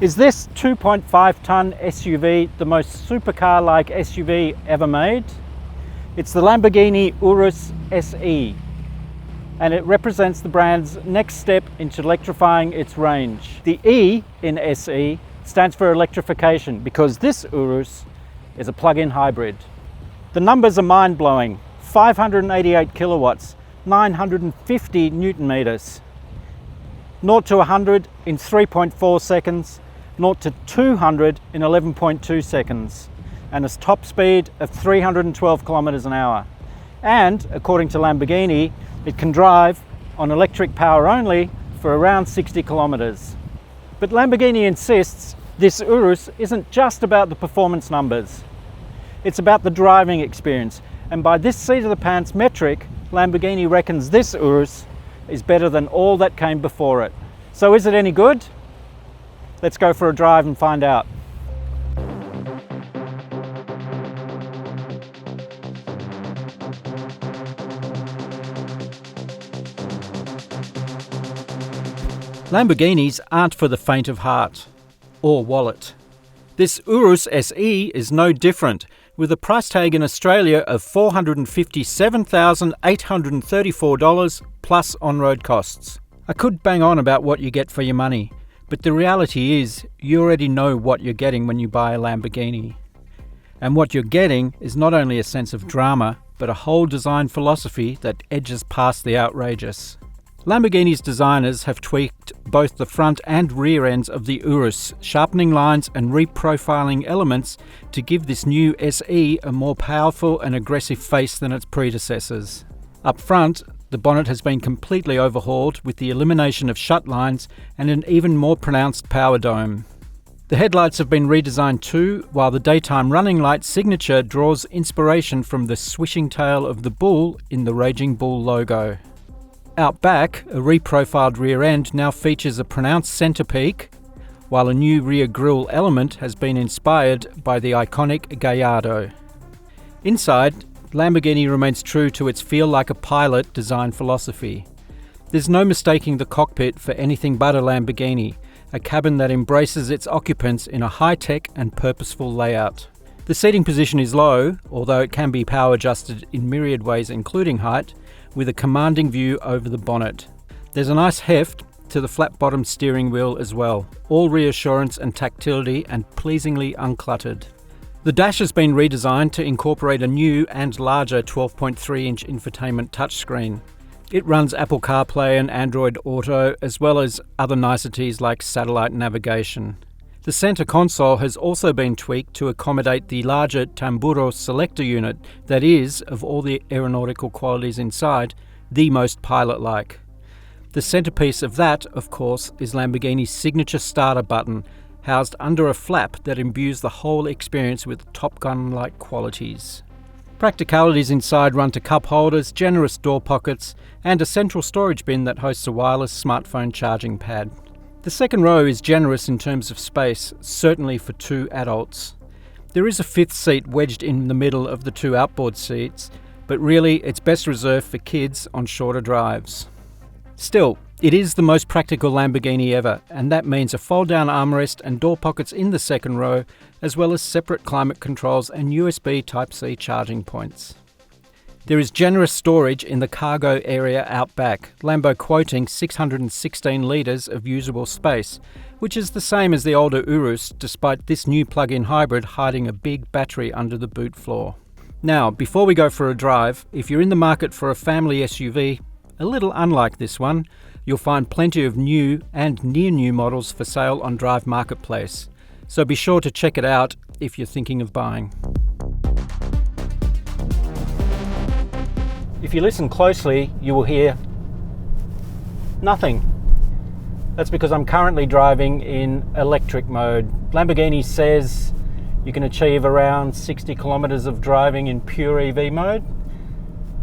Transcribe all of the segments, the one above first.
Is this 2.5-ton SUV the most supercar-like SUV ever made? It's the Lamborghini Urus SE, and it represents the brand's next step into electrifying its range. The E in SE stands for electrification because this Urus is a plug-in hybrid. The numbers are mind-blowing. 588 kilowatts, 950 newton meters. 0 to 100 in 3.4 seconds, 0 to 200 in 11.2 seconds, and a top speed of 312 kilometers an hour. And according to Lamborghini, it can drive on electric power only for around 60 kilometers. But Lamborghini insists this Urus isn't just about the performance numbers. It's about the driving experience. And by this seat of the pants metric, Lamborghini reckons this Urus is better than all that came before it. So is it any good? Let's go for a drive and find out. Lamborghinis aren't for the faint of heart or wallet. This Urus SE is no different, with a price tag in Australia of $457,834 plus on-road costs. I could bang on about what you get for your money, but the reality is you already know what you're getting when you buy a Lamborghini. And what you're getting is not only a sense of drama, but a whole design philosophy that edges past the outrageous. Lamborghini's designers have tweaked both the front and rear ends of the Urus, sharpening lines and reprofiling elements to give this new SE a more powerful and aggressive face than its predecessors. Up front, the bonnet has been completely overhauled with the elimination of shut lines and an even more pronounced power dome. The headlights have been redesigned too, while the daytime running light signature draws inspiration from the swishing tail of the bull in the Raging Bull logo. Out back, a reprofiled rear end now features a pronounced centre peak, while a new rear grille element has been inspired by the iconic Gallardo. Inside, Lamborghini remains true to its feel like a pilot design philosophy. There's no mistaking the cockpit for anything but a Lamborghini, a cabin that embraces its occupants in a high-tech and purposeful layout. The seating position is low, although it can be power adjusted in myriad ways including height, with a commanding view over the bonnet. There's a nice heft to the flat-bottom steering wheel as well, all reassurance and tactility and pleasingly uncluttered. The dash has been redesigned to incorporate a new and larger 12.3-inch infotainment touchscreen. It runs Apple CarPlay and Android Auto, as well as other niceties like satellite navigation. The centre console has also been tweaked to accommodate the larger Tamburo selector unit that is, of all the aeronautical qualities inside, the most pilot-like. The centrepiece of that, of course, is Lamborghini's signature starter button, housed under a flap that imbues the whole experience with Top Gun-like qualities. Practicalities inside run to cup holders, generous door pockets, and a central storage bin that hosts a wireless smartphone charging pad. The second row is generous in terms of space, certainly for two adults. There is a fifth seat wedged in the middle of the two outboard seats, but really it's best reserved for kids on shorter drives. Still, it is the most practical Lamborghini ever, and that means a fold-down armrest and door pockets in the second row, as well as separate climate controls and USB Type-C charging points. There is generous storage in the cargo area out back, Lambo quoting 616 litres of usable space, which is the same as the older Urus, despite this new plug-in hybrid hiding a big battery under the boot floor. Now, before we go for a drive, if you're in the market for a family SUV, a little unlike this one, you'll find plenty of new and near-new models for sale on Drive Marketplace. So be sure to check it out if you're thinking of buying. If you listen closely, you will hear nothing. That's because I'm currently driving in electric mode. Lamborghini says you can achieve around 60 kilometers of driving in pure EV mode,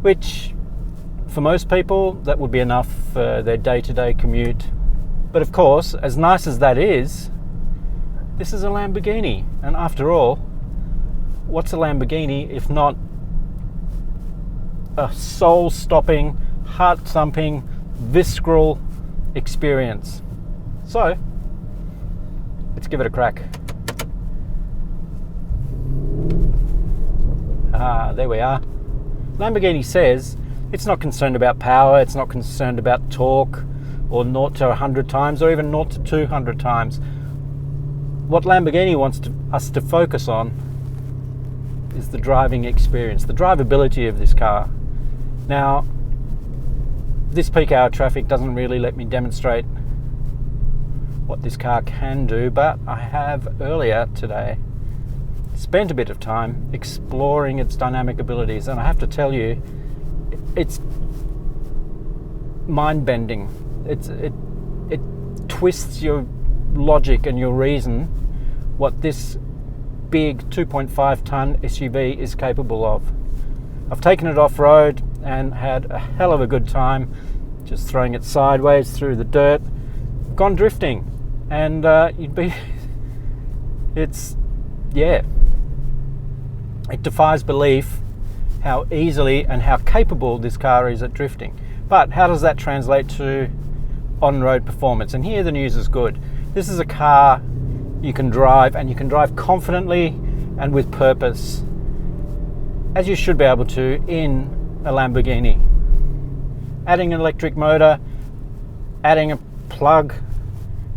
which for most people that would be enough for their day-to-day commute. But of course, as nice as that is, this is a Lamborghini, and after all, what's a Lamborghini if not a soul-stopping, heart-thumping, visceral experience? So, Let's give it a crack. There we are. Lamborghini says it's not concerned about power, it's not concerned about torque, or 0 to 100 times, or even 0 to 200 times. What Lamborghini wants us to focus on is the driving experience, the drivability of this car. Now, this peak hour traffic doesn't really let me demonstrate what this car can do, but I have earlier today spent a bit of time exploring its dynamic abilities, and I have to tell you, it's mind-bending. It twists your logic and your reason what this big 2.5 ton SUV is capable of. I've taken it off-road and had a hell of a good time just throwing it sideways through the dirt, gone drifting, and it defies belief how easily and how capable this car is at drifting. But how does that translate to on-road performance? And here the news is good. This is a car you can drive, and you can drive confidently and with purpose, as you should be able to in a Lamborghini. Adding an electric motor, adding a plug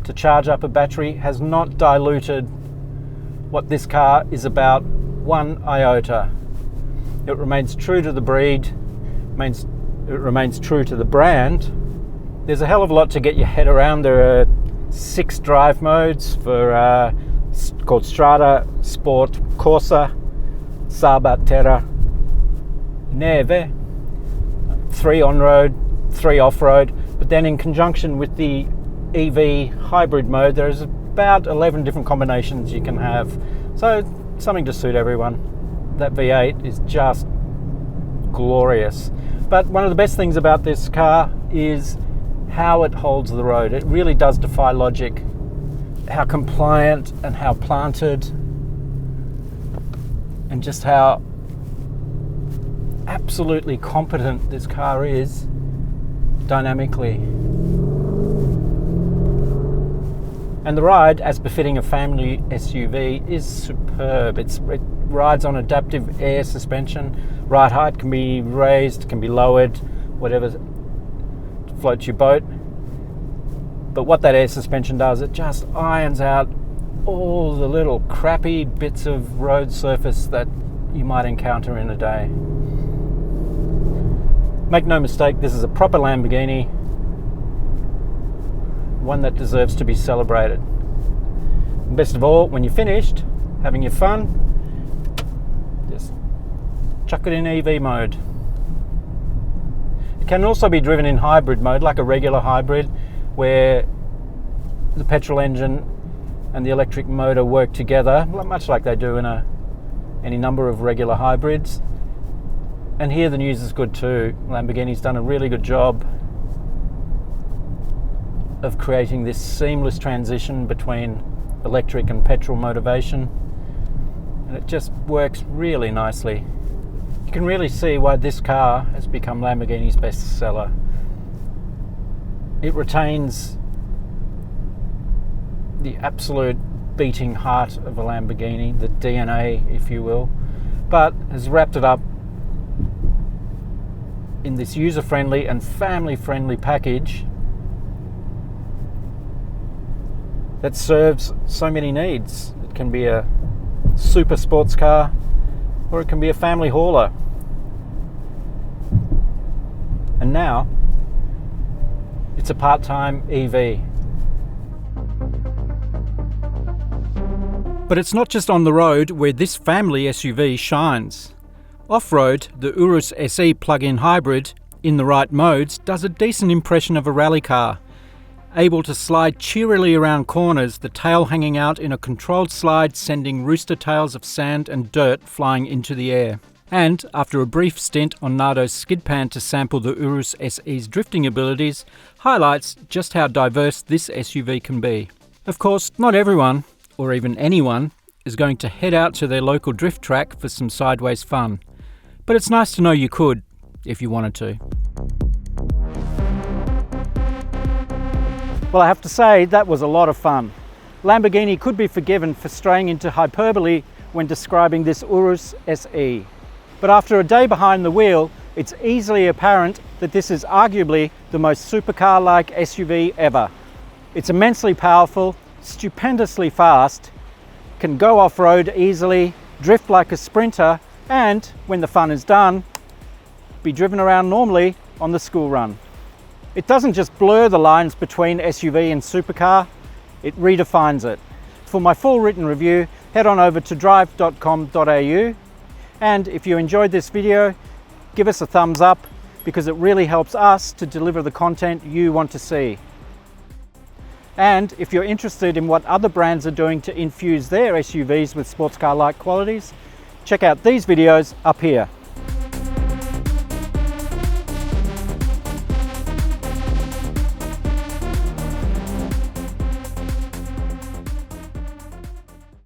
to charge up a battery has not diluted what this car is about one iota. It remains true to the breed, it remains true to the brand. There's a hell of a lot to get your head around. There are 6 drive modes for called Strada, Sport, Corsa, Saba, Terra, Neve. 3 on-road, 3 off-road, but then in conjunction with the EV hybrid mode, there's about 11 different combinations you can have. So something to suit everyone. That V8 is just glorious. But one of the best things about this car is how it holds the road. It really does defy logic. How compliant and how planted, and just how absolutely competent this car is dynamically. And the ride, as befitting a family SUV, is superb. It rides on adaptive air suspension. Ride height can be raised, can be lowered, whatever floats your boat. But what that air suspension does, it just irons out all the little crappy bits of road surface that you might encounter in a day. Make no mistake, this is a proper Lamborghini, one that deserves to be celebrated. And best of all, when you're finished having your fun, just chuck it in EV mode. It can also be driven in hybrid mode, like a regular hybrid, where the petrol engine and the electric motor work together, much like they do in any number of regular hybrids. And here the news is good too. Lamborghini's done a really good job of creating this seamless transition between electric and petrol motivation, and it just works really nicely. You can really see why this car has become Lamborghini's best seller. It retains the absolute beating heart of a Lamborghini, the DNA, if you will, but has wrapped it up in this user-friendly and family-friendly package that serves so many needs. It can be a super sports car, or it can be a family hauler. And now, it's a part-time EV. But it's not just on the road where this family SUV shines. Off-road, the Urus SE plug-in hybrid, in the right modes, does a decent impression of a rally car. Able to slide cheerily around corners, the tail hanging out in a controlled slide, sending rooster tails of sand and dirt flying into the air. And, after a brief stint on Nardo's skid pan to sample the Urus SE's drifting abilities, highlights just how diverse this SUV can be. Of course, not everyone, or even anyone, is going to head out to their local drift track for some sideways fun. But it's nice to know you could, if you wanted to. Well, I have to say, that was a lot of fun. Lamborghini could be forgiven for straying into hyperbole when describing this Urus SE. But after a day behind the wheel, it's easily apparent that this is arguably the most supercar-like SUV ever. It's immensely powerful, stupendously fast, can go off-road easily, drift like a sprinter, and when the fun is done, be driven around normally on the school run. It doesn't just blur the lines between SUV and supercar, it redefines it. For my full written review, head on over to Drive.com.au, and if you enjoyed this video, give us a thumbs up because it really helps us to deliver the content you want to see. And if you're interested in what other brands are doing to infuse their SUVs with sports car-like qualities, check out these videos up here.